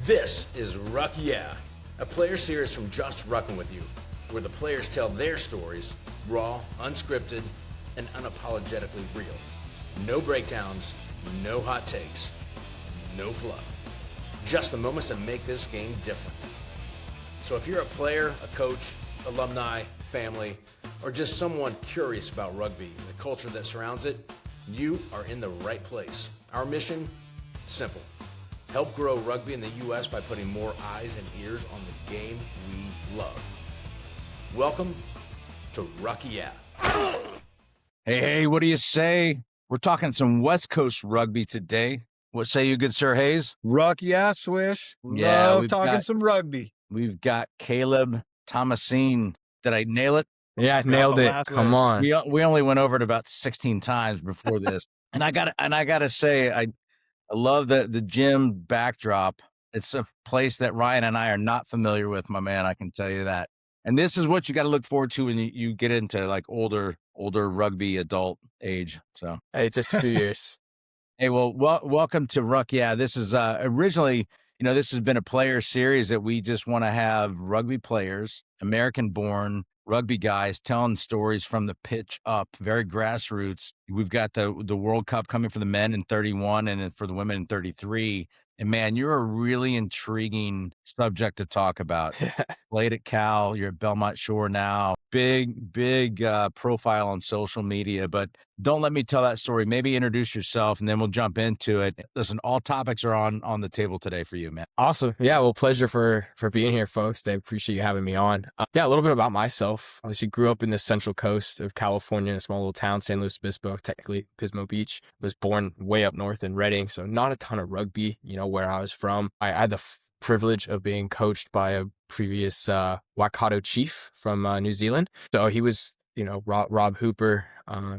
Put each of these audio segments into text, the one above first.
This is RUCK Yeah, a player series from Just Ruckin' With You, where the players tell their stories, raw, unscripted, and unapologetically real. No breakdowns, no hot takes, no fluff. Just the moments that make this game different. So if you're a player, a coach, alumni, family, or just someone curious about rugby, the culture that surrounds it, you are in the right place. Our mission? Simple. Help grow rugby in the U.S. by putting more eyes and ears on the game we love. Welcome to RUCK Yeah. Hey, what do you say? We're talking some West Coast rugby today. What say you, good Sir Hayes? RUCK Yeah, Swish. Yeah, Love talking some rugby. We've got Caleb Tomasin. Did I nail it? Yeah, nailed it. Come on. We only went over it about 16 times before this. and I gotta say, I love the gym backdrop. It's a place that Ryan and I are not familiar with, my man. I can tell you that. And this is what you got to look forward to when you get into like older rugby adult age. So Hey, just a few years. Hey, welcome to RUCK Yeah. This is originally, this has been a player series that we just want to have rugby players, American-born rugby guys telling stories from the pitch up, very grassroots. We've got the World Cup coming for the men in 31 and then for the women in 33. And man, you're a really intriguing subject to talk about. Played at Cal, you're at Belmont Shore now. Big profile on social media, but don't let me tell that story. Maybe introduce yourself and then we'll jump into it. Listen, all topics are on the table today for you, man. Awesome. Yeah, well, pleasure for being here, folks. I appreciate you having me on. Yeah, a little bit about myself. Obviously grew up in the central coast of California in a small little town, San Luis Obispo, technically Pismo Beach. Was born way up north in Redding, so not a ton of rugby, where I was from. I had the privilege of being coached by a previous Waikato chief from New Zealand. So he was, Rob Hooper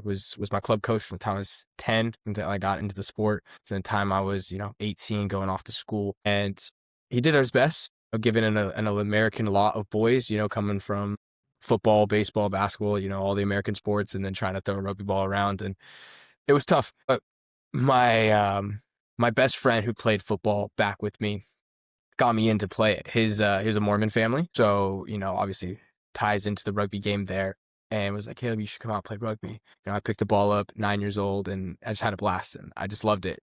was my club coach from the time I was 10 until I got into the sport. From the time I was, 18 going off to school. And he did his best, given an American lot of boys, coming from football, baseball, basketball, all the American sports, and then trying to throw a rugby ball around. And it was tough. But my best friend who played football back with me got me into play it. His a Mormon family. So, obviously ties into the rugby game there, and was like, Caleb, you should come out and play rugby. I picked the ball up 9 years old and I just had a blast and I just loved it.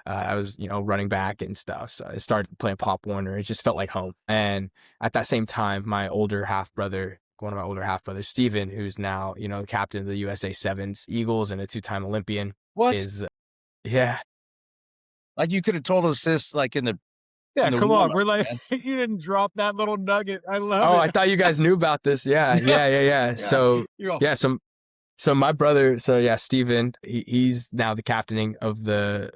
I was, running back and stuff. So I started playing Pop Warner. It just felt like home. And at that same time, one of my older half brothers, Steven, who's now, the captain of the USA Sevens Eagles and a 2-time Olympian. What? Yeah. Like you could have told us this like in the Yeah, come on. We're like, you didn't drop that little nugget. I love it. Oh, I thought you guys knew about this. Yeah. So my brother, Steven, he's now the captaining of the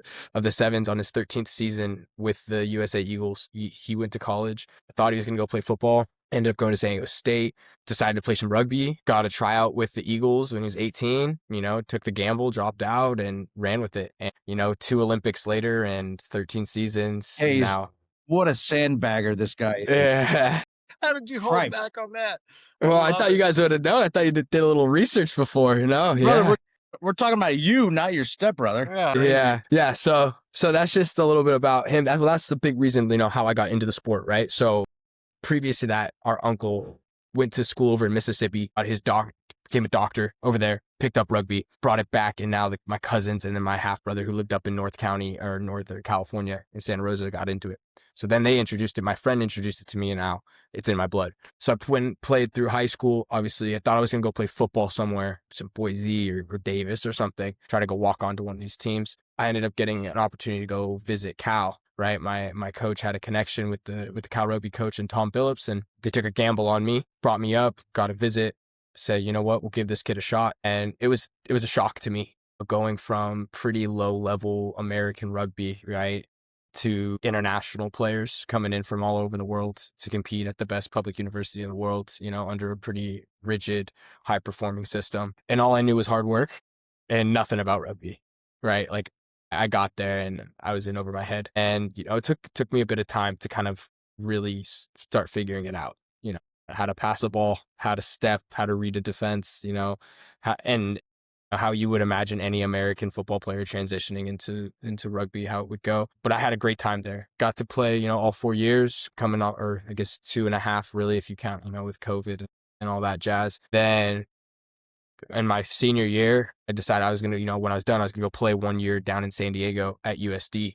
Sevens on his 13th season with the USA Eagles. He went to college. I thought he was going to go play football. Ended up going to San Diego State, decided to play some rugby, got a tryout with the Eagles when he was 18, took the gamble, dropped out and ran with it. And, 2 Olympics later and 13 seasons now. What a sandbagger this guy is. Yeah. How did you hold back on that? Well, I thought you guys would have known. I thought you did a little research before, Yeah. Brother, we're talking about you, not your stepbrother. Yeah. So that's just a little bit about him. That's the big reason, how I got into the sport, right? So previous to that, our uncle went to school over in Mississippi, became a doctor over there, picked up rugby, brought it back, and now my cousins and then my half brother who lived up in Northern California in Santa Rosa got into it. So then they introduced it. My friend introduced it to me, and now it's in my blood. So I played through high school. Obviously, I thought I was going to go play football somewhere, some Boise or Davis or something, try to go walk onto one of these teams. I ended up getting an opportunity to go visit Cal. Right, my coach had a connection with the Cal Rugby coach and Tom Phillips, and they took a gamble on me, brought me up, got a visit, said, you know what, we'll give this kid a shot. And it was a shock to me going from pretty low level American rugby, right, to international players coming in from all over the world to compete at the best public university in the world, under a pretty rigid, high performing system. And all I knew was hard work and nothing about rugby, right? Like I got there and I was in over my head, and, it took me a bit of time to kind of really start figuring it out. how to pass the ball, how to step, how to read a defense, and how you would imagine any American football player transitioning into rugby, how it would go. But I had a great time there. Got to play, all 4 years coming up, or I guess 2.5 really, if you count, with COVID and all that jazz. Then in my senior year, I decided I was going to, when I was done, I was going to go play 1 year down in San Diego at USD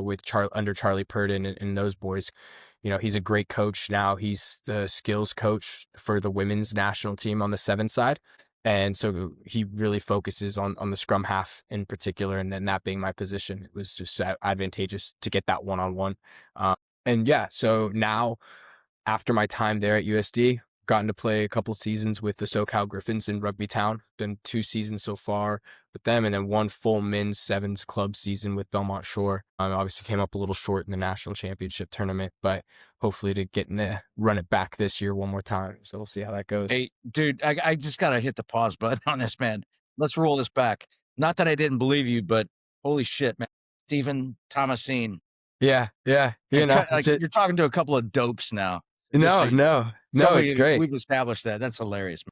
with under Charlie Purdon and those boys. He's a great coach now. He's the skills coach for the women's national team on the 7 side. And so he really focuses on the scrum half in particular. And then that being my position, it was just advantageous to get that one-on-one. And yeah, so now after my time there at USD, gotten to play a couple seasons with the SoCal Griffins in Rugby Town. Done 2 seasons so far with them, and then 1 full men's 7s club season with Belmont Shore. Obviously came up a little short in the national championship tournament, but hopefully to run it back this year one more time. So we'll see how that goes. Hey, dude, I just got to hit the pause button on this, man. Let's roll this back. Not that I didn't believe you, but holy shit, man. Stephen Tomasin. Yeah. You're talking to a couple of dopes now. No, it's great. We've established that. That's hilarious.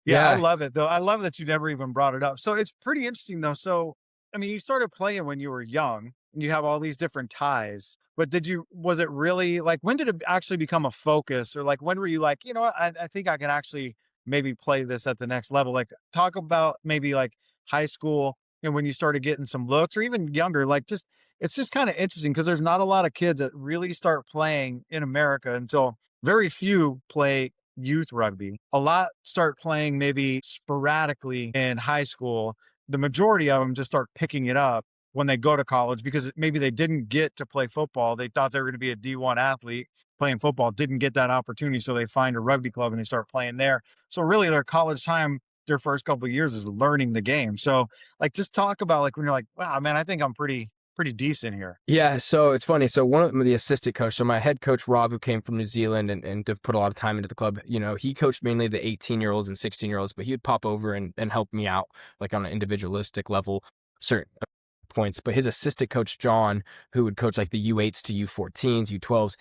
Yeah, I love it though. I love that you never even brought it up. So it's pretty interesting though. So, I mean, you started playing when you were young and you have all these different ties, but was it really like, when did it actually become a focus, or like, when were you like, what, I think I can actually maybe play this at the next level? Like, talk about maybe like high school and when you started getting some looks, or even younger, it's just kind of interesting because there's not a lot of kids that really start playing in America until very few play youth rugby. A lot start playing maybe sporadically in high school. The majority of them just start picking it up when they go to college because maybe they didn't get to play football. They thought they were going to be a D1 athlete playing football, didn't get that opportunity. So they find a rugby club and they start playing there. So really their college time, their first couple of years is learning the game. So like, just talk about like when you're like, wow, man, I think I'm pretty decent here. Yeah, so it's funny. So one of the assistant coach, so my head coach, Rob, who came from New Zealand and put a lot of time into the club, he coached mainly the 18-year-olds and 16-year-olds, but he would pop over and help me out like on an individualistic level, certain points. But his assistant coach, John, who would coach like the U8s to U14s, U12s,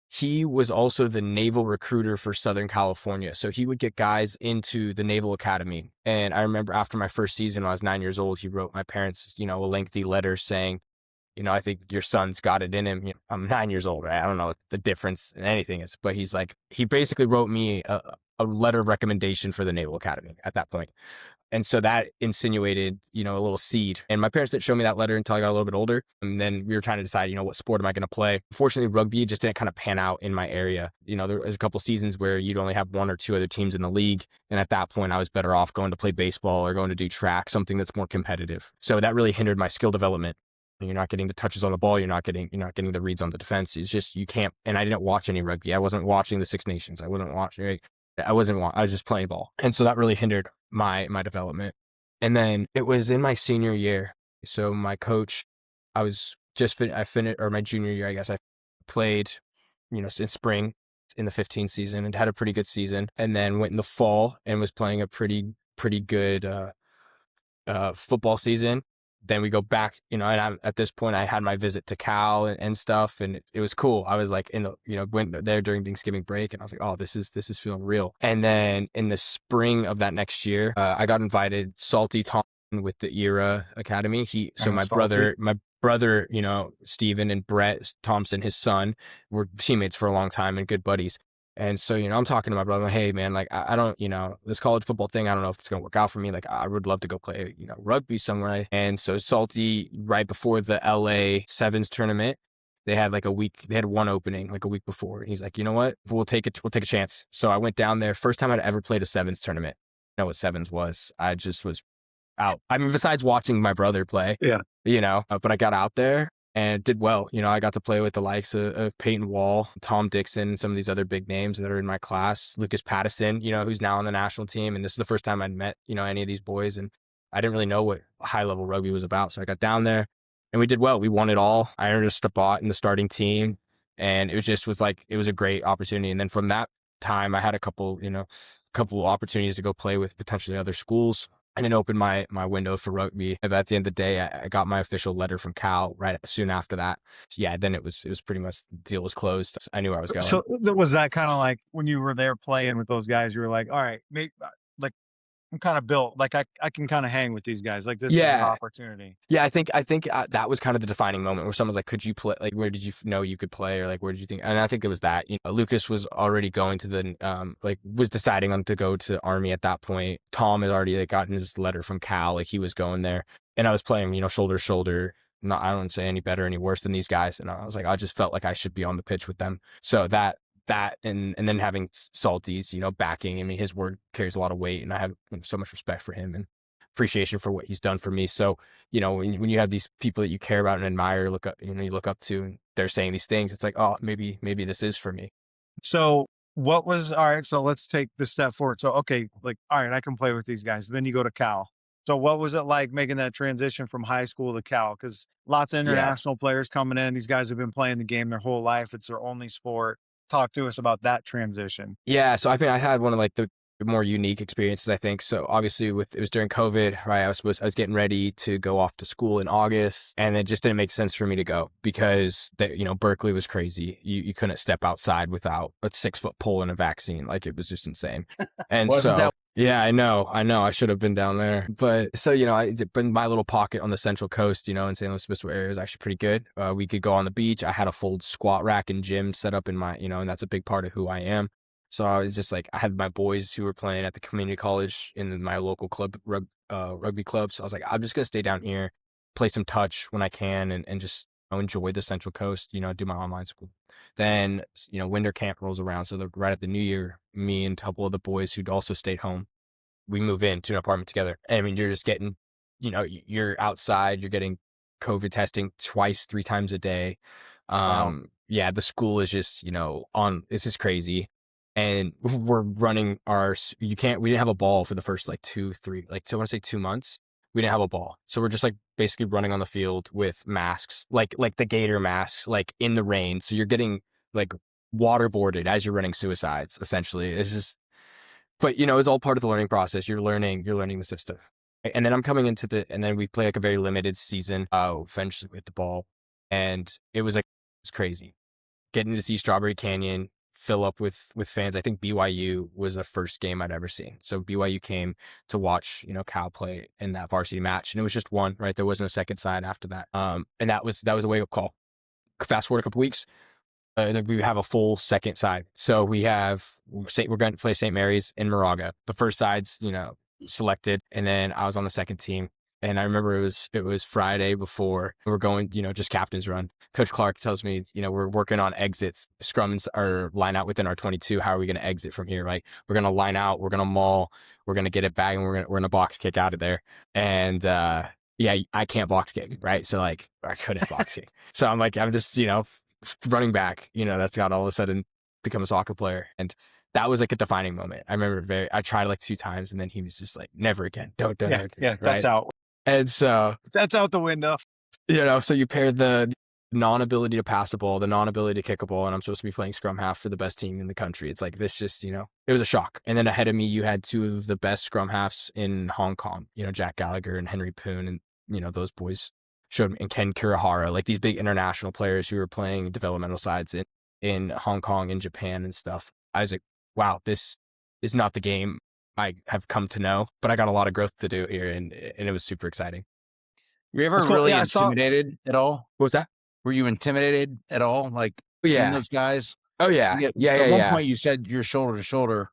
he was also the naval recruiter for Southern California. So he would get guys into the Naval Academy. And I remember after my first season, when I was 9 years old, he wrote my parents, a lengthy letter saying, I think your son's got it in him. I'm 9 years old, right? I don't know what the difference in anything is, but he basically wrote me a letter of recommendation for the Naval Academy at that point. And so that insinuated, a little seed. And my parents didn't show me that letter until I got a little bit older. And then we were trying to decide, what sport am I going to play? Fortunately, rugby just didn't kind of pan out in my area. There was a couple seasons where you'd only have 1 or 2 other teams in the league. And at that point, I was better off going to play baseball or going to do track, something that's more competitive. So that really hindered my skill development. You're not getting the touches on the ball. You're not getting the reads on the defense. It's just, you can't. And I didn't watch any rugby. I wasn't watching the Six Nations. I was just playing ball. And so that really hindered my development. And then it was in my senior year. So my coach, I finished, or my junior year, I guess I played, in spring in the 15 season and had a pretty good season. And then went in the fall and was playing a pretty good football season. Then we go back, and at this point I had my visit to Cal and stuff, and it was cool. I was like went there during Thanksgiving break, and I was like, oh, this is feeling real. And then in the spring of that next year, I got invited, Salty Tom with the ERA Academy. My brother, Steven and Brett Thompson, his son, were teammates for a long time and good buddies. And so, I'm talking to my brother, hey man, like I don't, this college football thing, I don't know if it's going to work out for me. Like I would love to go play, rugby somewhere. And so Salty, right before the LA Sevens tournament, they had like they had 1 opening like a week before. He's like, you know what, we'll take a chance. So I went down there. First time I'd ever played a Sevens tournament. I know what Sevens was. I just was out. I mean, besides watching my brother play, but I got out there and did well. I got to play with the likes of Peyton Wall, Tom Dixon, some of these other big names that are in my class, Lucas Pattison, who's now on the national team. And this is the first time I'd met, any of these boys. And I didn't really know what high level rugby was about. So I got down there and we did well. We won it all. I earned a spot in the starting team. And it was a great opportunity. And then from that time, I had a couple opportunities to go play with potentially other schools. and it opened my window for rugby. But at the end of the day, I got my official letter from Cal right soon after that. So yeah, then it was pretty much the deal was closed. I knew where I was going. So was that kind of like when you were there playing with those guys, you were like, all right, maybe like I'm kind of built, like I can kind of hang with these guys. Like this is an opportunity. Yeah, I think that was kind of the defining moment where someone's like, could you play? Like, where did you know you could play? Or like, where did you think? And I think it was that, Lucas was already going to the, was deciding on to go to Army at that point. Tom had already gotten his letter from Cal, like he was going there. And I was playing, shoulder to shoulder. I don't say any better, any worse than these guys. And I was like, I just felt like I should be on the pitch with them. So that and then having Salty's, backing. I mean, his word carries a lot of weight, and I have so much respect for him and appreciation for what he's done for me. So, when you have these people that you care about and admire, look up, you look up to, and they're saying these things, it's like, oh, maybe this is for me. So what was, all right, so let's take this step forward. So, okay, like, all right, I can play with these guys. Then you go to Cal. So what was it like making that transition from high school to Cal? Because lots of international players coming in. These guys have been playing the game their whole life. It's their only sport. Talk to us about that transition. Yeah. So I mean, I had one of like the more unique experiences, I think. So obviously it was during COVID, right? I was getting ready to go off to school in August, and it just didn't make sense for me to go because Berkeley was crazy. You couldn't step outside without a 6-foot pole and a vaccine. Like it was just insane. And yeah, I know. I should have been down there. But so, I in my little pocket on the Central Coast, in St. Louis Obispo area was actually pretty good. We could go on the beach. I had a full squat rack and gym set up in my, and that's a big part of who I am. So I was just like, I had my boys who were playing at the community college in my local club, rugby club. So I was like, I'm just going to stay down here, play some touch when I can, and just enjoy the Central Coast, do my online school. Then, winter camp rolls around. So right at the new year, me and a couple of the boys who'd also stayed home, we move into an apartment together. I mean, you're just getting, you're outside, you're getting COVID testing 2-3 times a day. Wow. Yeah, the school is just, this is crazy. And we're running we didn't have a ball for the first like 2-3, I want to say 2 months. We didn't have a ball. So we're just like basically running on the field with masks, like the gator masks, like in the rain. So you're getting like waterboarded as you're running suicides, essentially. It's just, but it's all part of the learning process. You're learning the system. And then I'm coming into and then we play like a very limited season, eventually with the ball. And it was crazy. Getting to see Strawberry Canyon fill up with fans. I think BYU was the first game I'd ever seen. So BYU came to watch, Cal play in that varsity match. And it was just one, right? There was no second side after that. And that was a wake up call. Fast forward a couple weeks, we have a full second side. So we're going to play St. Mary's in Moraga. The first side's, selected. And then I was on the second team. And I remember it was Friday before we're going, just captain's run. Coach Clark tells me, we're working on exits. Scrums are line out within our 22. How are we going to exit from here? Like we're going to line out, we're going to maul, we're going to get it back, and we're going to box kick out of there. And, yeah, I can't box kick, right? So like I couldn't box kick. So I'm just, running back, that's got all of a sudden become a soccer player. And that was like a defining moment. I remember I tried like 2 times, and then he was just like, never again. Don't. Yeah, right? that's out. And so that's out the window. So you pair the non-ability to pass a ball, the non-ability to kick a ball, and I'm supposed to be playing scrum half for the best team in the country. It's like this just, it was a shock. And then ahead of me, you had 2 of the best scrum halves in Hong Kong, Jack Gallagher and Henry Poon, and, those boys showed me, and Ken Kurihara, like these big international players who were playing developmental sides in Hong Kong and Japan and stuff. I was like, wow, this is not the game I have come to know, but I got a lot of growth to do here, and it was super exciting. Were you ever really intimidated at all? What was that? Were you intimidated at all? Like seeing those guys? Oh yeah. At one point you said you're shoulder to shoulder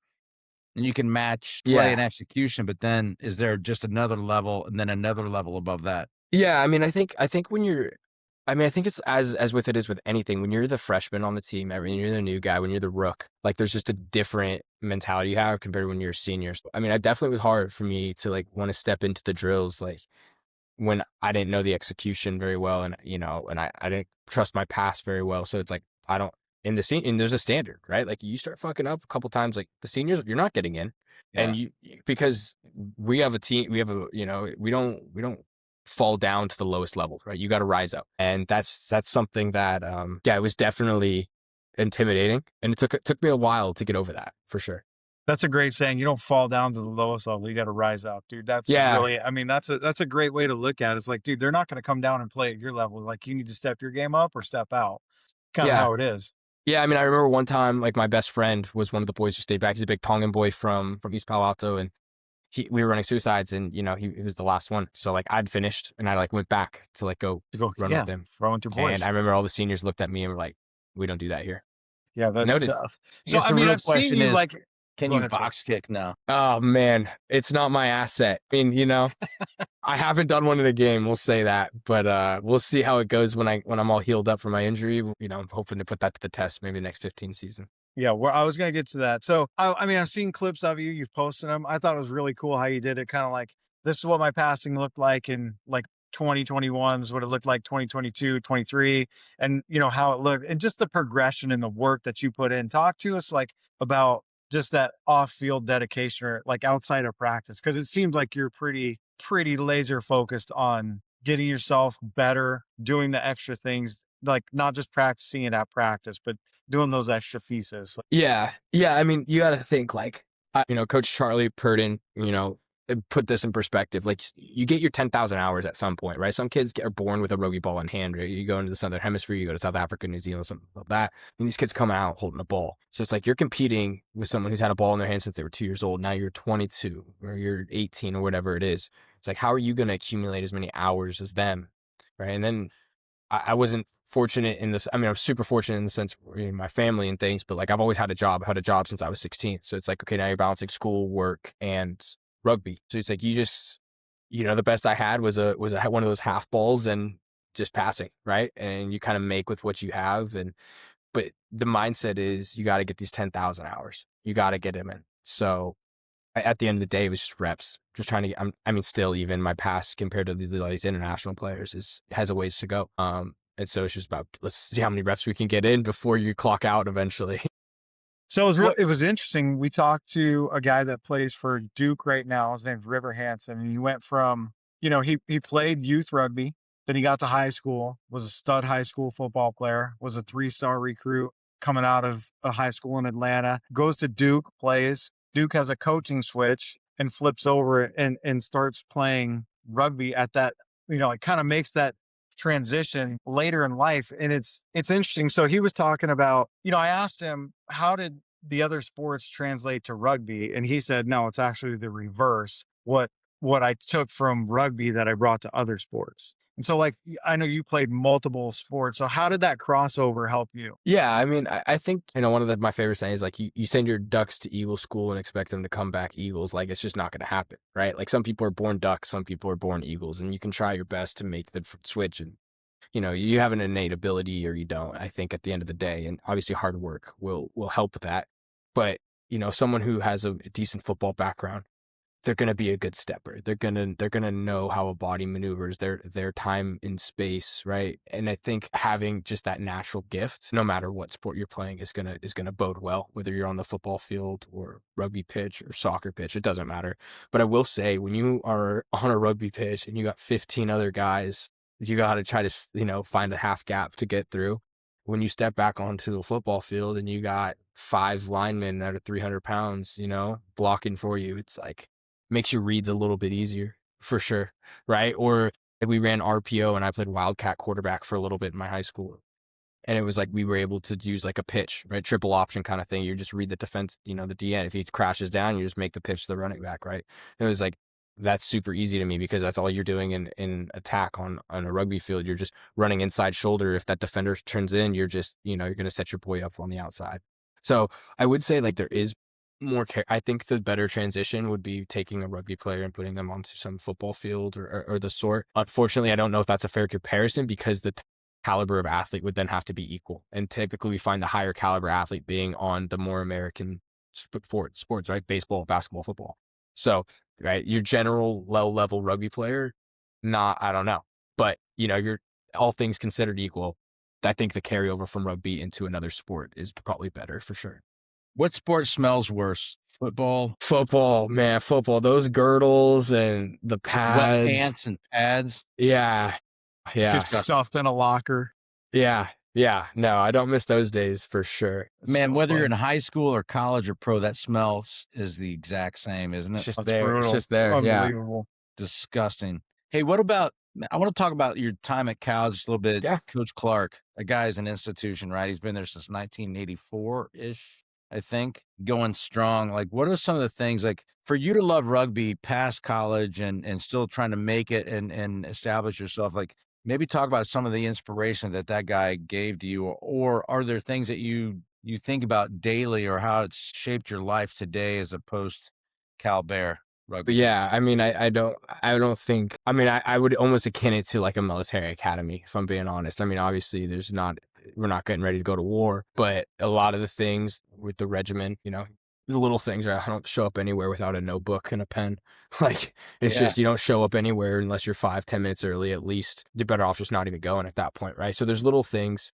and you can match play and execution, but then is there just another level and then another level above that? Yeah. I mean, I think when I think it's as with it is with anything, when you're the freshman on the team, when you're the new guy, when you're the rook, like there's just a different mentality you have compared to when you're seniors. I mean, it definitely was hard for me to like want to step into the drills, like when I didn't know the execution very well, and and I didn't trust my pass very well. So it's like I don't and there's a standard, right? Like you start fucking up a couple times, like the seniors, you're not getting in, and because we have a team, we don't fall down to the lowest level, right? You got to rise up, and that's something that it was definitely intimidating, and it took me a while to get over that, for sure. That's a great saying. You don't fall down to the lowest level. You got to rise up, dude. That's Yeah. really, I mean, that's a great way to look at it. It's like, dude, they're not going to come down and play at your level. Like, you need to step your game up or step out. Kind of Yeah. how it is. Yeah, I mean, I remember one time, like, my best friend was one of the boys who stayed back. He's a big Tongan boy from East Palo Alto, and we were running suicides, and he was the last one. So like I'd finished, and I like went back to like go run with him. Throwing two boys. And I remember all the seniors looked at me and were like, "We don't do that here." Yeah, that's Noted. tough. So I mean, I've seen you like. Go Can you ahead, box kick now? Oh man, it's not my asset. I mean, I haven't done one in a game. We'll say that, but we'll see how it goes when I'm all healed up from my injury. I'm hoping to put that to the test maybe the next 15 season. Yeah, I was going to get to that. So, I mean, I've seen clips of you. You've posted them. I thought it was really cool how you did it. Kind of like, this is what my passing looked like in like 2021s, what it looked like 2022, 23, and how it looked, and just the progression and the work that you put in. Talk to us like about just that off-field dedication or like outside of practice, because it seems like you're pretty laser focused on getting yourself better, doing the extra things, like not just practicing it at practice, but doing those extra pieces. Yeah. I mean, you got to think like, Coach Charlie Purdon, put this in perspective. Like, you get your 10,000 hours at some point, right? Some kids are born with a rugby ball in hand, right? You go into the Southern Hemisphere, you go to South Africa, New Zealand, something like that. And these kids come out holding a ball. So it's like you're competing with someone who's had a ball in their hand since they were 2 years old. Now you're 22 or you're 18 or whatever it is. It's like, how are you going to accumulate as many hours as them, right? And then I wasn't fortunate in this. I mean, I was super fortunate in the sense of my family and things, but like I've always had a job. I've had a job since I was 16. So it's like, okay, now you're balancing school, work, and rugby. So it's like you just, the best I had was one of those half balls and just passing, right? And you kind of make with what you have. But the mindset is you got to get these 10,000 hours. You got to get them in. So at the end of the day, it was just reps. Just trying to still even my past compared to these international players has a ways to go. And so it's just about, let's see how many reps we can get in before you clock out eventually. So it was interesting. We talked to a guy that plays for Duke right now. His name's River Hansen. And he went from, he played youth rugby. Then he got to high school, was a stud high school football player, was a 3-star recruit coming out of a high school in Atlanta, goes to Duke, plays. Duke has a coaching switch and flips over and starts playing rugby at that, it kind of makes that transition later in life. And it's interesting. So he was talking about, I asked him, how did the other sports translate to rugby? And he said, no, it's actually the reverse. What I took from rugby that I brought to other sports. And so, like, I know you played multiple sports. So how did that crossover help you? Yeah, I mean, I think, one of my favorite sayings is like, you send your ducks to Eagle school and expect them to come back Eagles. Like, it's just not going to happen, right? Like, some people are born ducks, some people are born Eagles, and you can try your best to make the switch. And, you have an innate ability or you don't, I think, at the end of the day. And obviously hard work will help with that. But, someone who has a decent football background, they're going to be a good stepper. They're going to know how a body maneuvers their time in space, right? And I think having just that natural gift, no matter what sport you're playing, is going to bode well, whether you're on the football field or rugby pitch or soccer pitch, it doesn't matter. But I will say, when you are on a rugby pitch and you got 15 other guys, you got to try to, find a half gap to get through. When you step back onto the football field and you got 5 linemen that are 300 pounds, blocking for you, it's like, makes your reads a little bit easier for sure, right? Or we ran RPO and I played wildcat quarterback for a little bit in my high school. And it was like we were able to use like a pitch, right? Triple option kind of thing. You just read the defense, the DN. If he crashes down, you just make the pitch to the running back, right? It was like, that's super easy to me because that's all you're doing in attack on a rugby field. You're just running inside shoulder. If that defender turns in, you're just, you're going to set your boy up on the outside. So I would say like there is more care. I think the better transition would be taking a rugby player and putting them onto some football field or the sort. Unfortunately, I don't know if that's a fair comparison because the caliber of athlete would then have to be equal. And typically we find the higher caliber athlete being on the more American sports, right? Baseball, basketball, football. So, right, your general low level rugby player, I don't know. But, you're all things considered equal. I think the carryover from rugby into another sport is probably better for sure. What sport smells worse? Football? Football, man, football. Those girdles and the pads. Wet pants and pads. Yeah. Get stuffed in a locker. Yeah. Yeah, no, I don't miss those days for sure. It's Man, so whether you're fun. in high school or college or pro, that smell is the exact same, isn't It's it? just That's there. It's brutal. just It's there. Yeah. unbelievable. Disgusting. Hey, what about, I want to talk about your time at Cal just a little bit. Yeah. Coach Clark, that guy is an institution, right? He's been there since 1984-ish, I think, going strong. Like, what are some of the things, like, for you to love rugby past college and still trying to make it and establish yourself, like, maybe talk about some of the inspiration that guy gave to you, or are there things that you think about daily or how it's shaped your life today as a post Cal Bear rugby But coach? yeah, I mean, I don't think, I mean, I would almost akin it to like a military academy, if I'm being honest. I mean, obviously we're not getting ready to go to war, but a lot of the things with the regiment, the little things are, I don't show up anywhere without a notebook and a pen. Like, it's Yeah. just, you don't show up anywhere unless you're 5-10 minutes early at least. You're better off just not even going at that point, right? So there's little things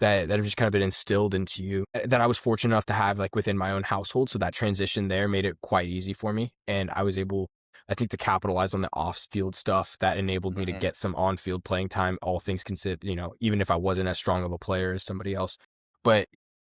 that have just kind of been instilled into you that I was fortunate enough to have like within my own household. So that transition there made it quite easy for me. And I was able, I think, to capitalize on the off-field stuff that enabled me to get some on-field playing time, all things considered, even if I wasn't as strong of a player as somebody else. But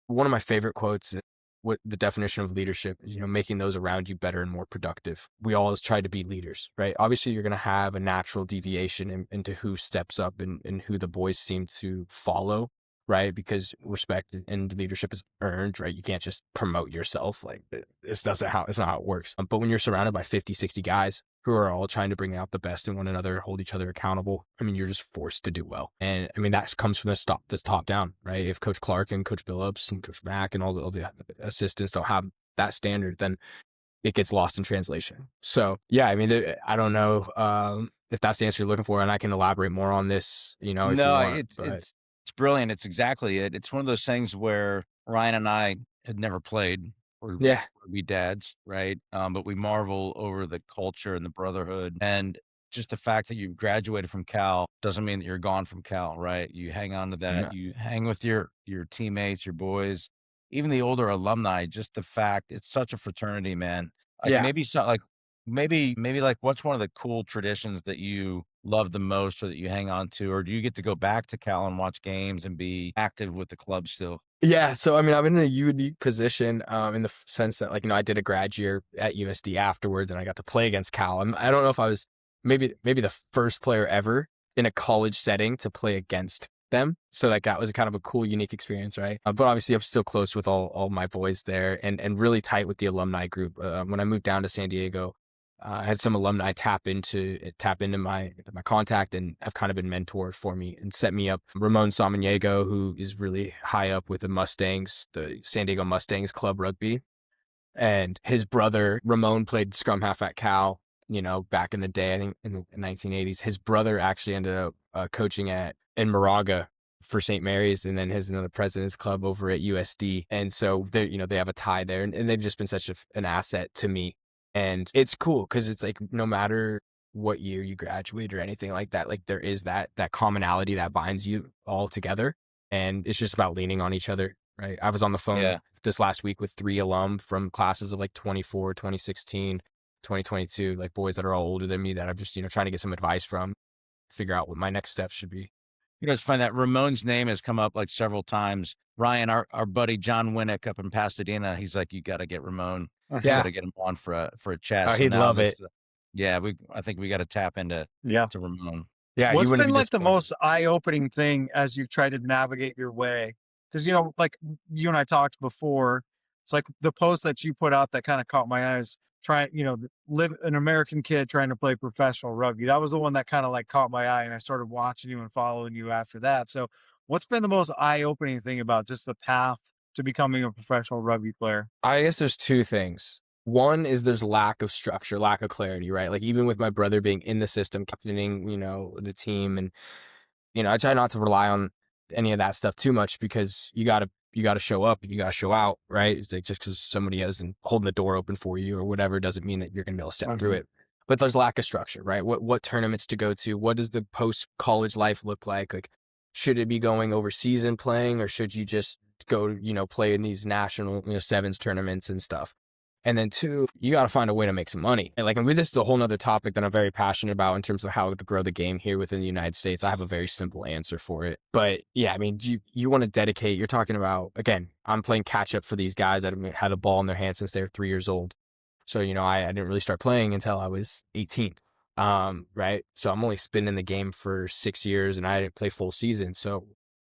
one of my favorite quotes, what the definition of leadership is, making those around you better and more productive. We always try to be leaders, right? Obviously, you're going to have a natural deviation into who steps up and who the boys seem to follow, right? Because respect and leadership is earned, right? You can't just promote yourself. Like, it's not how it works. But when you're surrounded by 50, 60 guys who are all trying to bring out the best in one another, hold each other accountable, I mean, you're just forced to do well. And I mean, that comes from the top down, right? If Coach Clark and Coach Billups and Coach Mack and all the assistants don't have that standard, then it gets lost in translation. So yeah, I mean, I don't know if that's the answer you're looking for, and I can elaborate more on this, if you No, want. But it's brilliant. It's exactly it. It's one of those things where Ryan and I had never played. yeah, We dads, right? But we marvel over the culture and the brotherhood, and just the fact that you graduated from Cal doesn't mean that you're gone from Cal, right? You hang on to that. no, You hang with your teammates, your boys, even the older alumni. Just the fact it's such a fraternity, man. Like yeah. maybe like what's one of the cool traditions that you love the most or that you hang on to, or do you get to go back to Cal and watch games and be active with the club still? Yeah, so I mean, I'm in a unique position in the sense that, like, I did a grad year at USD afterwards, and I got to play against Cal. I don't know if I was maybe the first player ever in a college setting to play against them. So like that was kind of a cool, unique experience, right? But obviously, I'm still close with all my boys there, and really tight with the alumni group. When I moved down to San Diego, I had some alumni tap into my contact and have kind of been mentored for me and set me up. Ramon Samaniego, who is really high up with the Mustangs, the San Diego Mustangs Club Rugby, and his brother Ramon played scrum half at Cal, back in the day, I think in the 1980s. His brother actually ended up coaching in Moraga for St. Mary's, and then has another President's Club over at USD. And so they have a tie there, and they've just been such an asset to me. And it's cool because it's like, no matter what year you graduate or anything like that, like there is that commonality that binds you all together. And it's just about leaning on each other, right? I was on the phone this last week with 3 alum from classes of like 24, 2016, 2022, like boys that are all older than me that I'm just, trying to get some advice from, figure out what my next steps should be. It's funny that Ramon's name has come up like several times. Ryan, our buddy John Winnick up in Pasadena, he's like, you got to get Ramon. You got to get him on for a chat. Oh, So he'd now love it. Yeah, I think we got to tap into to Ramon. Yeah. What's you wouldn't been be like the disappointed. most eye-opening thing as you've tried to navigate your way? Because, like you and I talked before, it's like the post that you put out that kind of caught my eyes, live an American kid trying to play professional rugby. That was the one that kind of like caught my eye, and I started watching you and following you after that. So what's been the most eye-opening thing about just the path to becoming a professional rugby player? I guess there's 2 things. One is there's lack of structure, lack of clarity, right? Like even with my brother being in the system, captaining, the team, and, I try not to rely on any of that stuff too much, because you got to show up and you got to show out, right? It's like just because somebody isn't holding the door open for you or whatever doesn't mean that you're going to be able to step through it. But there's lack of structure, right? What tournaments to go to? What does the post-college life look like? Like, should it be going overseas and playing, or should you just go, play in these national, sevens tournaments and stuff? And then 2, you got to find a way to make some money. And like, I mean, this is a whole nother topic that I'm very passionate about in terms of how to grow the game here within the United States. I have a very simple answer for it. But yeah, I mean, you want to dedicate, you're talking about, again, I'm playing catch up for these guys that have had a ball in their hands since they were 3 years old. So, you know, I didn't really start playing until I was 18. Right. So I'm only been in the game for 6 years and I didn't play full season. So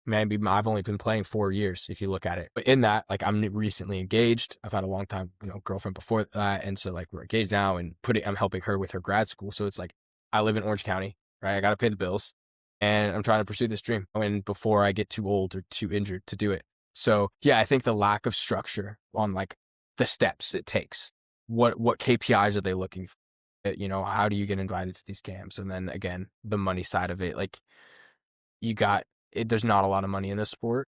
maybe I've only been playing 4 years if you look at it. But in that, like, I'm recently engaged. I've had a long time, you know, girlfriend before that. And so like we're engaged now and I'm helping her with her grad school. So it's like, I live in Orange County, right? I got to pay the bills and I'm trying to pursue this dream and before I get too old or too injured to do it. So yeah, I think the lack of structure on like the steps it takes, what KPIs are they looking for? You know, how do you get invited to these camps? And then again, the money side of it, like there's not a lot of money in this sport,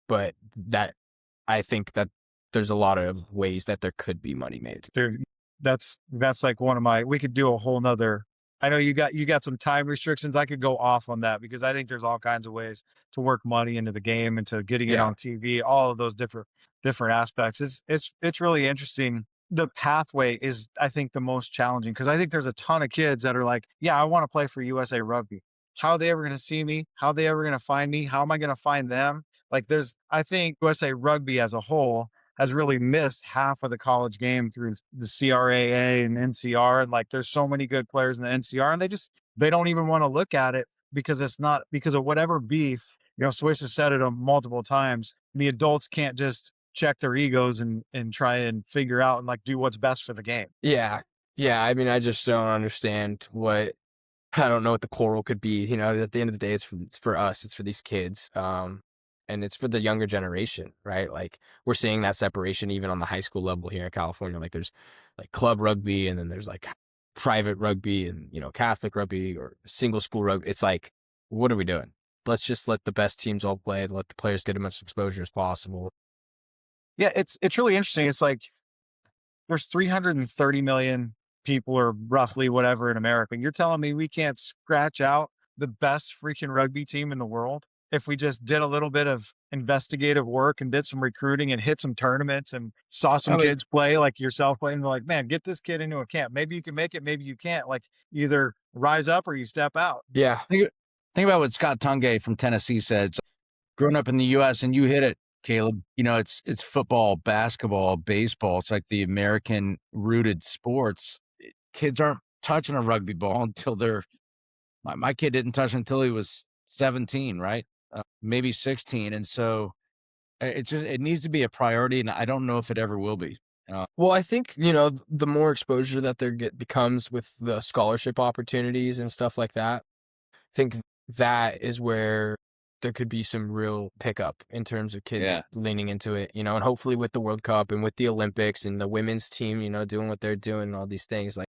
but that I think that there's a lot of ways that there could be money made. Dude, that's like one of we could do a whole nother. I know you got some time restrictions. I could go off on that because I think there's all kinds of ways to work money into the game, into getting it on TV, all of those different aspects. It's really interesting. The pathway is, I think, the most challenging because I think there's a ton of kids that are like, yeah, I want to play for USA Rugby. How are they ever going to see me? How are they ever going to find me? How am I going to find them? Like I think USA Rugby as a whole has really missed half of the college game through the CRAA and NCR. And like, there's so many good players in the NCR and they don't even want to look at it because it's not because of whatever beef, you know, Swish has said it multiple times. The adults can't just check their egos and try and figure out and like do what's best for the game. Yeah. Yeah. I mean, I just don't understand I don't know what the quarrel could be. You know, at the end of the day, it's for us, it's for these kids. And it's for the younger generation, right? Like we're seeing that separation even on the high school level here in California. Like there's like club rugby and then there's like private rugby and, you know, Catholic rugby or single school rugby. It's like, what are we doing? Let's just let the best teams all play, let the players get as much exposure as possible. Yeah, it's really interesting. It's like there's 330 million people or roughly whatever in America. You're telling me we can't scratch out the best freaking rugby team in the world if we just did a little bit of investigative work and did some recruiting and hit some tournaments and saw some kids play like yourself playing. Like, man, get this kid into a camp. Maybe you can make it. Maybe you can't. Like either rise up or you step out. Yeah. Think about what Scott Tungay from Tennessee said. So, growing up in the U.S. and you hit it, Caleb, you know, it's football, basketball, baseball. It's like the American rooted sports. Kids aren't touching a rugby ball until my kid didn't touch until he was 17, right? Maybe 16. And so it needs to be a priority. And I don't know if it ever will be. Well, I think, you know, the more exposure that becomes with the scholarship opportunities and stuff like that, I think that is where there could be some real pickup in terms of kids leaning into it, you know, and hopefully with the World Cup and with the Olympics and the women's team, you know, doing what they're doing and all these things, like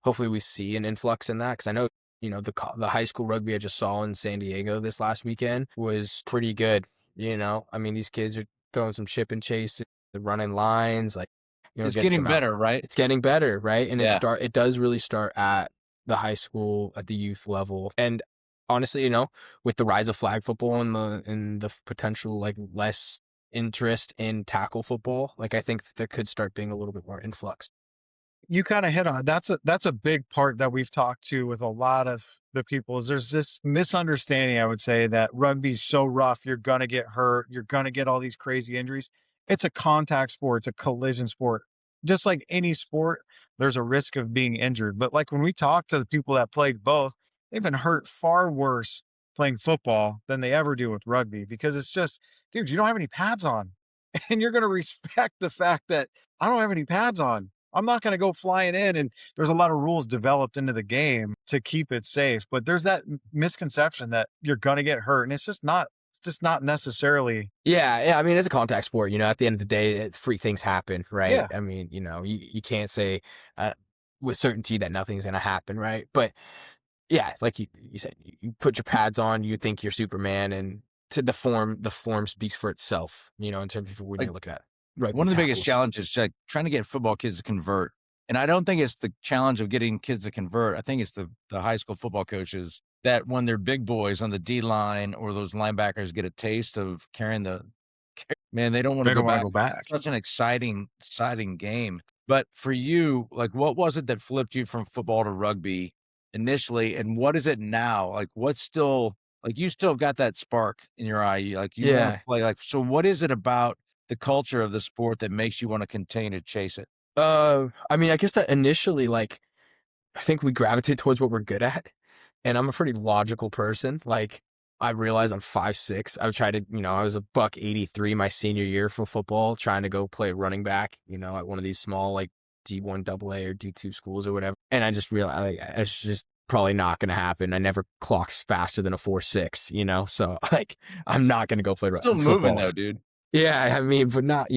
hopefully we see an influx in that. Cause I know, you know, the high school rugby I just saw in San Diego this last weekend was pretty good. You know, I mean, these kids are throwing some chip and chase, they're running lines, like, you know, it's getting better, right? It's getting better, right? And it does really start at the high school, at the youth level. And honestly, you know, with the rise of flag football and the potential like less interest in tackle football, like I think there could start being a little bit more influx. You kind of hit on that's a big part that we've talked to with a lot of the people is there's this misunderstanding, I would say, that rugby's so rough, you're gonna get hurt, you're gonna get all these crazy injuries. It's a contact sport, it's a collision sport. Just like any sport, there's a risk of being injured. But like when we talk to the people that played both, they've been hurt far worse playing football than they ever do with rugby because it's just, dude, you don't have any pads on. And you're going to respect the fact that I don't have any pads on. I'm not going to go flying in. And there's a lot of rules developed into the game to keep it safe. But there's that misconception that you're going to get hurt. And it's just not necessarily. Yeah. I mean, it's a contact sport, you know, at the end of the day, freak things happen, right? Yeah. I mean, you know, you can't say with certainty that nothing's going to happen, right? But yeah, like you said, you put your pads on, you think you're Superman, and to the form speaks for itself, you know, in terms of when you're looking at rugby one of the tackles. biggest challenges is like trying to get football kids to convert. And I don't think it's the challenge of getting kids to convert. I think it's the high school football coaches that when they're big boys on the D line or those linebackers get a taste of carrying man, they don't want to go back. It's such an exciting game. But for you, like, what was it that flipped you from football to rugby initially, and what is it now? Like, what's still like you still got that spark in your eye, like you want Yeah. to play. Like, so what is it about the culture of the sport that makes you want to continue to chase it? I mean, I guess that initially, like, I think we gravitate towards what we're good at, and I'm a pretty logical person. Like, I realize I'm 5'6". I tried to, I was a buck 83 my senior year for football, trying to go play running back, at one of these small, like, D1 AA or D2 schools or whatever. And I just realized, like, it's just probably not going to happen. I never clocked faster than a 4.6, so, like, I'm not going to go play Still football. moving though, dude. Yeah, I mean, but not,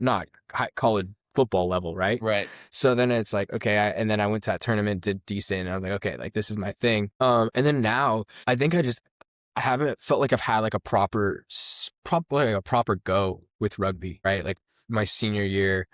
not high college football level, right? Right. So then it's like, okay, and then I went to that tournament, did decent, and I was like, okay, like, this is my thing. And then now, I think I haven't felt like I've had like a proper go with rugby, right? Like my senior year,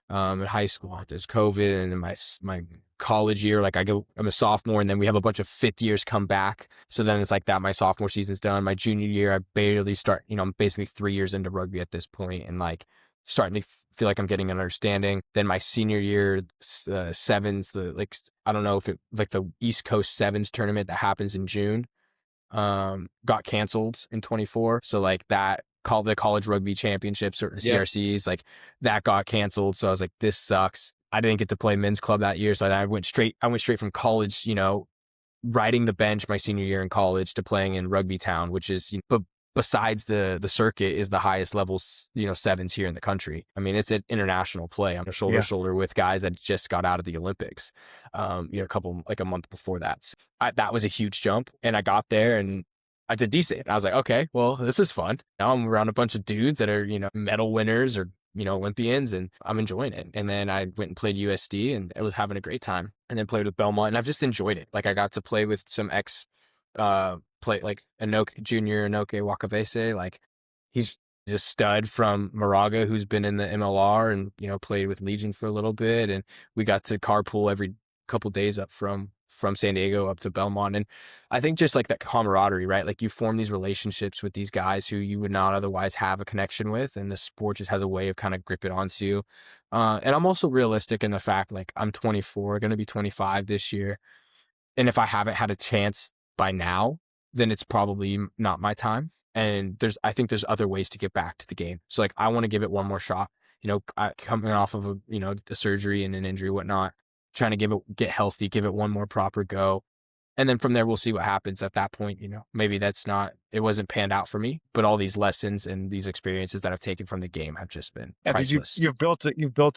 in high school, there's COVID, and then my college year, like I'm a sophomore, and then we have a bunch of fifth years come back. So then it's like that, my sophomore season's done. My junior year, I barely start, I'm basically 3 years into rugby at this point, and like starting to feel like I'm getting an understanding. Then my senior year, sevens, I don't know if it, like the East Coast Sevens tournament that happens in June, got canceled in 24. So like that, the college rugby championships or CRCs, like that got canceled. So I was like, this sucks. I didn't get to play men's club that year. So I went straight from college, riding the bench my senior year in college to playing in Rugby Town, which is, but besides the circuit is the highest levels, sevens here in the country. I mean, it's an international play. I'm shoulder to shoulder with guys that just got out of the Olympics, a month before that. So that was a huge jump, and I got there and I did decent. I was like, okay, well, this is fun. Now I'm around a bunch of dudes that are, medal winners or, Olympians, and I'm enjoying it. And then I went and played USD, and I was having a great time, and then played with Belmont, and I've just enjoyed it. Like, I got to play with some play like Junior Inoke Wakavese. Like, he's a stud from Moraga who's been in the MLR and, played with Legion for a little bit. And we got to carpool every couple days up from San Diego up to Belmont. And I think just like that camaraderie, right? Like, you form these relationships with these guys who you would not otherwise have a connection with. And the sport just has a way of kind of gripping onto you. And I'm also realistic in the fact, like, I'm 24, going to be 25 this year. And if I haven't had a chance by now, then it's probably not my time. And I think there's other ways to get back to the game. So like, I want to give it one more shot, coming off of a surgery and an injury, whatnot, trying to get healthy, give it one more proper go. And then from there, we'll see what happens at that point. Maybe it wasn't panned out for me, but all these lessons and these experiences that I've taken from the game have just been priceless. You've built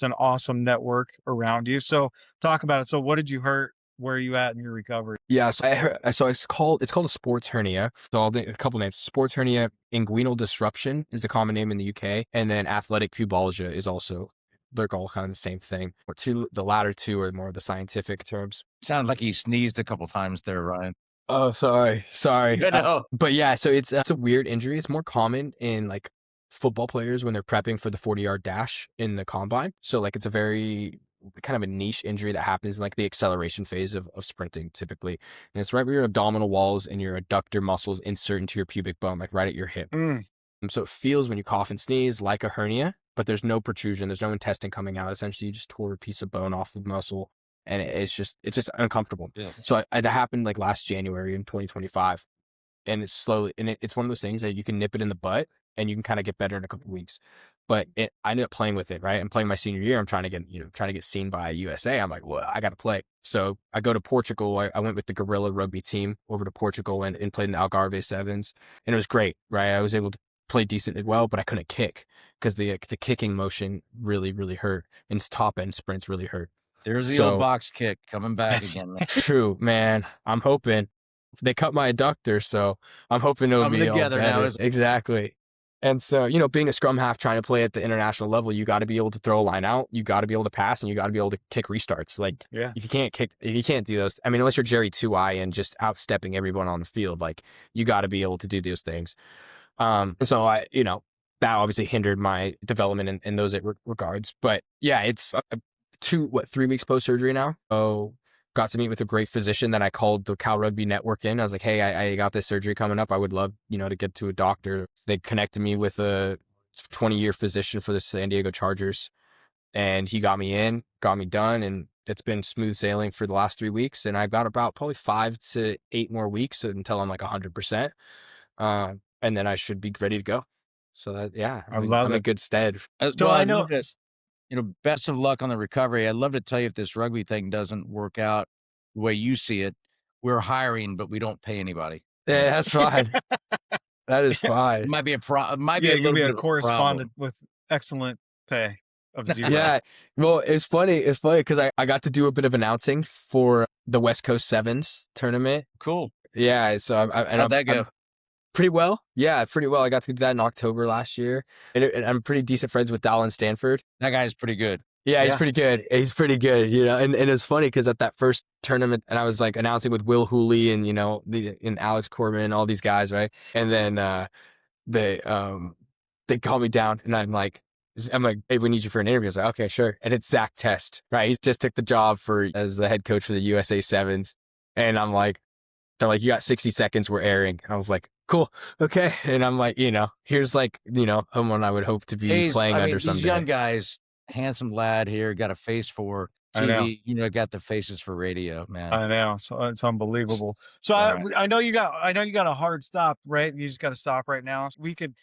an awesome network around you. So talk about it. So what did you hurt? Where are you at in your recovery? Yeah, so it's called a sports hernia. So I'll name a couple names. Sports hernia, inguinal disruption is the common name in the UK, and then athletic pubalgia is also. They're all kind of the same thing. The latter two are more of the scientific terms. Sounds like he sneezed a couple times there, Ryan. Oh, sorry. No. But yeah, so it's a weird injury. It's more common in like football players when they're prepping for the 40-yard dash in the combine. So like, it's a very kind of a niche injury that happens in like the acceleration phase of sprinting typically. And it's right where your abdominal walls and your adductor muscles insert into your pubic bone, like right at your hip. So it feels when you cough and sneeze like a hernia, but there's no protrusion. There's no intestine coming out. Essentially, you just tore a piece of bone off the muscle, and it's just uncomfortable. Yeah. So that happened like last January in 2025, and it's slowly, and it's one of those things that you can nip it in the butt and you can kind of get better in a couple of weeks. But I ended up playing with it, right? I'm playing my senior year. I'm trying to get seen by USA. I'm like, well, I got to play. So I go to Portugal. I went with the Guerrilla Rugby team over to Portugal and played in the Algarve Sevens, and it was great, right? I was able to play decently well, but I couldn't kick because the kicking motion really, really hurt, and top end sprints really hurt. There's the old box kick coming back again. True, man. I'm hoping they cut my adductor, so I'm hoping it'll be together all better. now. Exactly. And so, being a scrum half trying to play at the international level, you got to be able to throw a line out, you got to be able to pass, and you got to be able to kick restarts. Like, if you can't do those, I mean, unless you're Jerry 2I and just outstepping everyone on the field, like, you got to be able to do those things. So that obviously hindered my development in those regards. But yeah, it's 3 weeks post-surgery now. So got to meet with a great physician that I called the Cal Rugby network in. I was like, hey, I got this surgery coming up. I would love, to get to a doctor. They connected me with a 20-year physician for the San Diego Chargers. and he got me in, got me done, and it's been smooth sailing for the last 3 weeks. And I've got about probably 5 to 8 more weeks until I'm like 100%. And then I should be ready to go. So that, yeah, I love I'm it. in good stead. So I I'd know- love to, best of luck on the recovery. I'd love to tell you if this rugby thing doesn't work out the way you see it, we're hiring, but we don't pay anybody. Yeah, that's fine. That is It fine. might be a problem. Might Yeah, be a you little can be bit a of a correspondent problem. with excellent pay of 0. Yeah. Well, it's funny. It's funny because I got to do a bit of announcing for the West Coast Sevens tournament. Cool. Yeah. So How'd that go? pretty well. Yeah, pretty well. I got to do that in October last year. And I'm pretty decent friends with Dallin Stanford. That guy's pretty good. Yeah, he's Yeah. pretty good. He's pretty good, and it's funny because at that first tournament, and I was like announcing with Will Hooley and, and Alex Corbin, all these guys, right? And then they call me down and I'm like, hey, we need you for an interview. I was like, okay, sure. And it's Zach Test, right? He just took the job as the head coach for the USA Sevens. And I'm like, they're like, you got 60 seconds, we're airing. I was like, cool, okay. And I'm like, here's like, someone I would hope to be playing under these someday. young guys, handsome lad here, got a face for I know. TV. Got the faces for radio, man. I know. So it's unbelievable. So Yeah. I know you got a hard stop, right? You just got to stop right now. So we could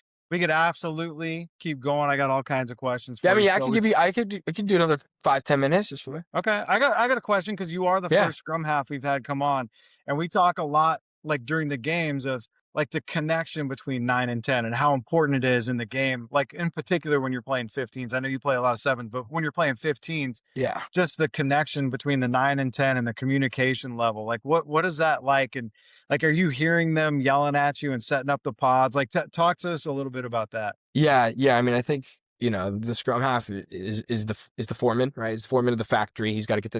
absolutely keep going. I got all kinds of questions for Yeah, I mean, you. I could do another 5-10 minutes just for. Okay. I got a question because you are the Yeah. first scrum half we've had come on. And we talk a lot like during the games of like the connection between 9 and 10 and how important it is in the game. Like in particular when you're playing 15s. I know you play a lot of 7s, but when you're playing 15s, Yeah. just the connection between the 9 and 10 and the communication level. Like what is that like? And like, are you hearing them yelling at you and setting up the pods? Like talk to us a little bit about that. Yeah. I mean, I think the scrum half is the foreman, right? He's the foreman of the factory. He's got to get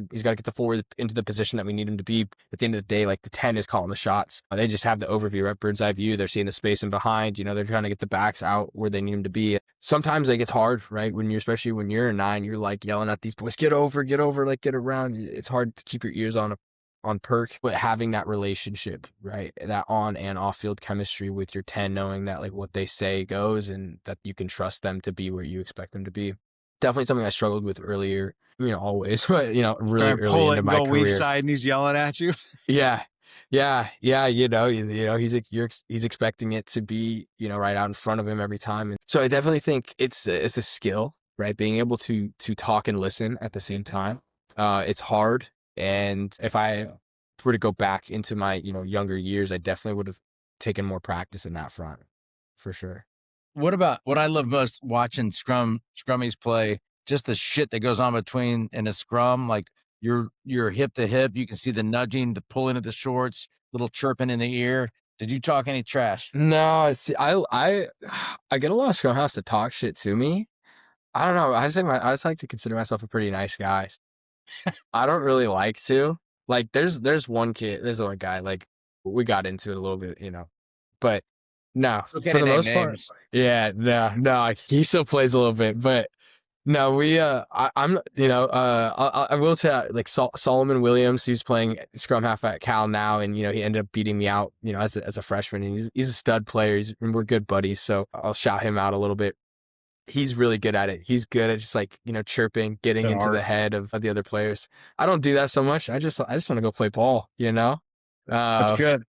the forward into the position that we need him to be. At the end of the day, like the 10 is calling the shots. They just have the overview, right? Bird's eye view. They're seeing the space in behind. They're trying to get the backs out where they need them to be. Sometimes like it's hard, right? Especially when you're a 9, you're like yelling at these boys, get over, like get around. It's hard to keep your ears on perk, but having that relationship, right? That on and off field chemistry with your 10, knowing that like what they say goes and that you can trust them to be where you expect them to be. Definitely something I struggled with earlier, always, but really early pull it into and my go career. weak side and he's yelling at you. Yeah. He's expecting it to be, right out in front of him every time. And so I definitely think it's a skill, right? Being able to talk and listen at the same time. It's hard. And if I were to go back into my, younger years, I definitely would have taken more practice in that front, for sure. What I love most watching scrummies play, just the shit that goes on between in a scrum, like you're hip to hip, you can see the nudging, the pulling of the shorts, little chirping in the ear. Did you talk any trash? No, see, I get a lot of scrum halves to talk shit to me. I don't know. I just like to consider myself a pretty nice guy. I don't really like to. Like, there's one guy, like, we got into it a little bit, but no, Okay, for the name most part, names. yeah, no, he still plays a little bit, but no, I will say, like, Solomon Williams, who's playing scrum half at Cal now, and, he ended up beating me out, as a freshman, and he's a stud player, and we're good buddies, so I'll shout him out a little bit. He's really good at it. He's good at just like, chirping, getting Good into art. the head of the other players. I don't do that so much. I just want to go play ball, That's good.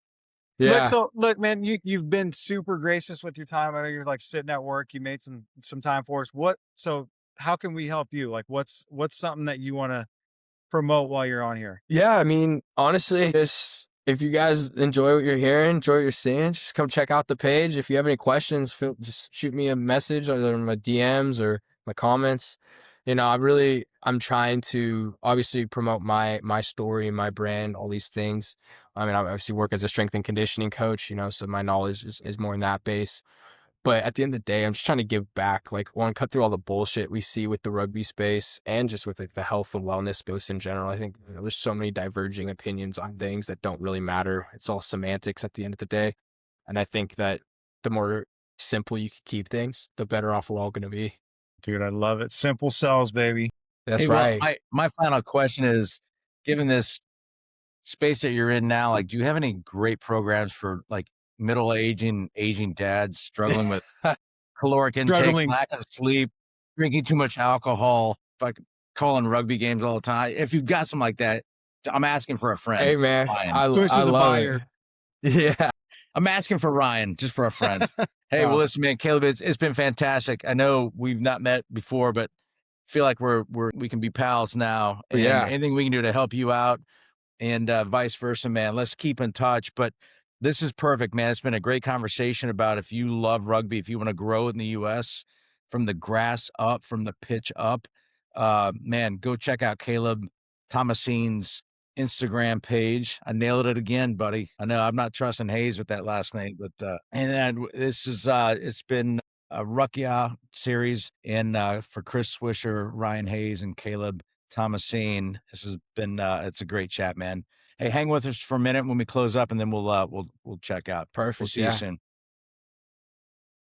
Yeah. Look, man, you've been super gracious with your time. I know you're like sitting at work. You made some time for us. So how can we help you? Like what's something that you want to promote while you're on here? Yeah. I mean, honestly, if you guys enjoy what you're hearing, enjoy what you're seeing, just come check out the page. If you have any questions, just shoot me a message, either in my DMs or my comments. I'm trying to obviously promote my story, my brand, all these things. I mean, I obviously work as a strength and conditioning coach, so my knowledge is more in that base. But at the end of the day, I'm just trying to give back, like, one, cut through all the bullshit we see with the rugby space and just with like the health and wellness space in general. I think there's so many diverging opinions on things that don't really matter. It's all semantics at the end of the day. And I think that the more simple you can keep things, the better off we're all going to be. Dude, I love it. Simple sells, baby. That's Hey, well, right. my final question is, given this space that you're in now, like, do you have any great programs for like aging dads struggling with caloric intake, Struggling. lack of sleep, drinking too much alcohol, fucking calling rugby games all the time. If you've got something like that, I'm asking for a friend. Hey man, Ryan. Swish I is a love buyer. it. Yeah. I'm asking for Ryan, just for a friend. Hey, well, listen, man, Caleb, it's been fantastic. I know we've not met before, but feel like we can be pals now. And Yeah. anything we can do to help you out, and vice versa, man. Let's keep in touch. But this is perfect, man. It's been a great conversation about if you love rugby, if you want to grow in the U.S. from the grass up, from the pitch up, man, go check out Caleb Tomasin's Instagram page. I nailed it again, buddy. I know I'm not trusting Hayes with that last name, but and then this is it's been a RUCK series, and for Chris Swisher, Ryan Hayes, and Caleb Tomasin, this has been it's a great chat, man. Hey, hang with us for a minute when we close up, and then we'll check out. Perfect. We'll see you soon.